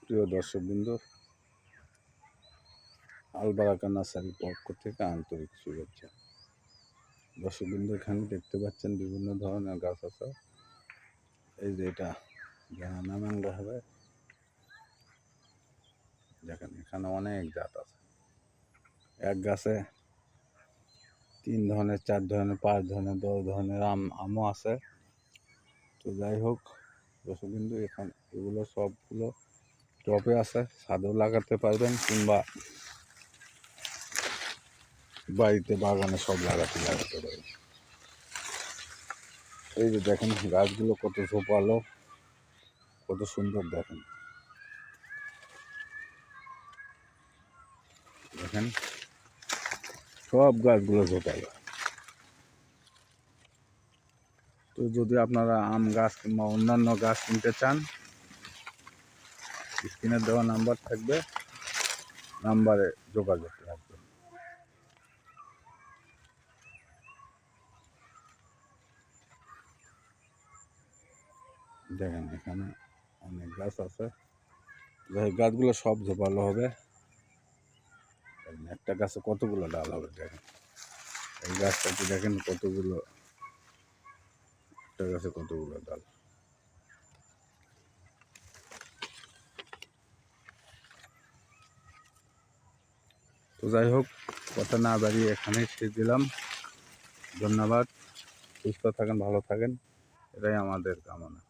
প্রিয় দর্শকবৃন্দ, আলবারাকা নার্সারির পক্ষ থেকে আন্তরিক শুভেচ্ছা। দর্শকবৃন্দ, এখানে দেখতে পাচ্ছেন বিভিন্ন ধরনের গাছ আছে। এই যে এটা জাহানা ম্যাঙ্গো হবে, দেখেন এখানে অনেক জাত আছে। এক গাছে 3 ধরনের, 4 ধরনের, 5 ধরনের, 10 ধরনের আমও আছে। তো যাই হোক দর্শকবৃন্দ, এখানে এগুলো সবগুলো টবে আছে, ছাদেও লাগাতে পারবেন কিংবা বাড়িতে বাগানে সব লাগাতে পারবেন। এই যে দেখেন গাছগুলো কত ঝোপালো, কত সুন্দর। দেখেন দেখেন সব গাছগুলো ঝোপালো। তো যদি আপনারা আম গাছ কিংবা অন্যান্য গাছ কিনতে চান, স্ক্রিনে দেওয়া নাম্বার থাকবে, নাম্বারে যোগাযোগ রাখবেন। দেখেন এখানে অনেক গাছ আছে, গাছগুলো সব ঝোপালো হবে। একটা গাছে কতগুলো ডাল হবে দেখেন। এই গাছটাতে দেখেন কতগুলো, একটা গাছে কতগুলো ডাল। তো যাই হোক, কথা না বাড়িয়ে এখানেই শেষ দিলাম। ধন্যবাদ। সুস্থ থাকেন, ভালো থাকেন, এটাই আমাদের কামনা।